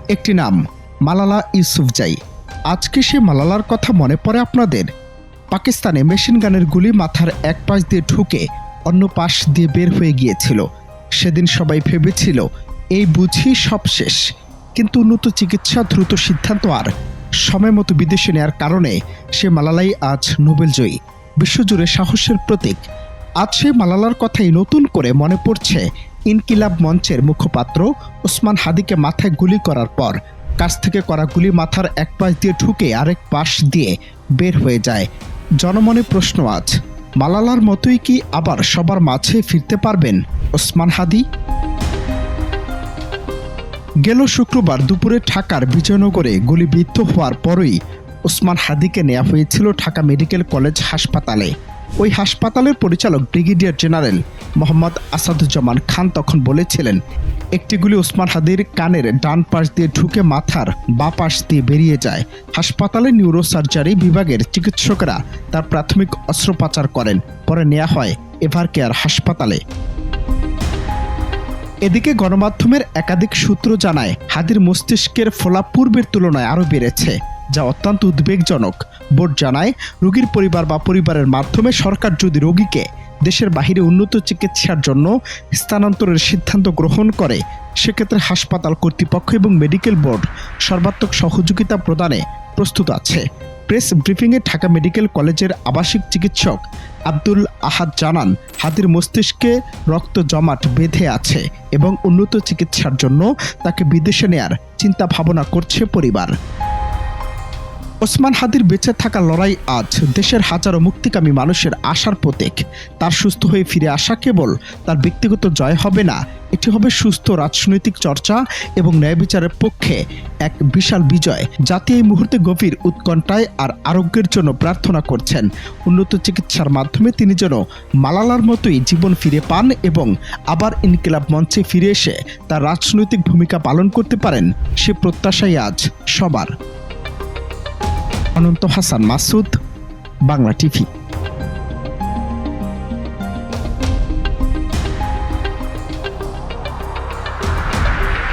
একটি নাম, মালালা ইউসুফজাই। আজকে সে মালালার কথা মনে পড়ে আপনাদের? পাকিস্তানে মেশিন গানের গুলি মাথার এক পাশ দিয়ে ঢুকে অন্য পাশ দিয়ে বের হয়ে গিয়েছিল। সেদিন সবাই ভেবেছিল এই বুঝি সব শেষ, কিন্তু উন্নত চিকিৎসা, দ্রুত সিদ্ধান্ত আর সময় মতো বিদেশে নেয়ার কারণে সে মালালাই আজ নোবেলজয়ী, বিশ্বজুড়ে সাহসের প্রতীক। আজ সে মালালার কথাই নতুন করে মনে পড়ছে ইনকিলাব মঞ্চের মুখপাত্র ওসমান হাদিকে মাথায় গুলি করার পর। কাছ থেকে করা গুলি মাথার এক পাশ দিয়ে ঢুকে আরেক পাশ দিয়ে বের হয়ে যায়। জনমনে প্রশ্ন আজ, মালালার মতোই কি আবার সবার মাঝে ফিরতে পারবেন ওসমান হাদি? গেল শুক্রবার দুপুরে ঢাকার বিজয়নগরে গুলিবিদ্ধ হওয়ার পরই ওসমান হাদিকে নেওয়া হয়েছিল ঢাকা মেডিকেল কলেজ হাসপাতালে। ওই হাসপাতালের পরিচালক ব্রিগেডিয়ার জেনারেল মোহাম্মদ আসাদুজ্জামান খান তখন বলেছিলেন, একটি গুলি ওসমান হাদির কানের ডান পাশ দিয়ে ঢুকে মাথার বাঁ পাশ দিয়ে বেরিয়ে যায়। হাসপাতালের নিউরোসার্জারি বিভাগের চিকিৎসকেরা তার প্রাথমিক অস্ত্রোপচার করেন, পরে নেওয়া হয় এভারকেয়ার হাসপাতালে। এদিকে গণমাধ্যমের একাধিক সূত্র জানায়, হাদির মস্তিষ্কের ফোলা পূর্বের তুলনায় আরও বেড়েছে, যা অত্যন্ত উদ্বেগজনক। বোর্ড জানায়, রোগীর পরিবার বা পরিবারের মাধ্যমে সরকার যদি রোগীকে দেশের বাহিরে উন্নত চিকিৎসার জন্য স্থানান্তরের সিদ্ধান্ত গ্রহণ করে, সেক্ষেত্রে হাসপাতাল কর্তৃপক্ষ এবং মেডিকেল বোর্ড সর্বাত্মক সহযোগিতা প্রদানে প্রস্তুত আছে। প্রেস ব্রিফিংয়ে ঢাকা মেডিকেল কলেজের আবাসিক চিকিৎসক আব্দুল আহাদ জানান, হাদির মস্তিষ্কে রক্ত জমাট বেঁধে আছে এবং উন্নত চিকিৎসার জন্য তাকে বিদেশে নেয়ার চিন্তা ভাবনা করছে পরিবার। ওসমান হাদির বেঁচে থাকা লড়াই আজ দেশের হাজারো মুক্তিকামী মানুষের আশার প্রতীক। তার সুস্থ হয়ে ফিরে আসা কেবল তার ব্যক্তিগত জয় হবে না, এটি হবে সুস্থ রাজনৈতিক চর্চা এবং ন্যায় বিচারের পক্ষে এক বিশাল বিজয়। জাতি এই মুহূর্তে গভীর উৎকণ্ঠায় আর আরোগ্যের জন্য প্রার্থনা করছেন। উন্নত চিকিৎসার মাধ্যমে তিনি যেন মালালার মতোই জীবন ফিরে পান এবং আবার ইনকিলাব মঞ্চে ফিরে এসে তার রাজনৈতিক ভূমিকা পালন করতে পারেন, সে প্রত্যাশাই আজ সবার। অনন্ত হাসান মাসুদ, বাংলা টিভি।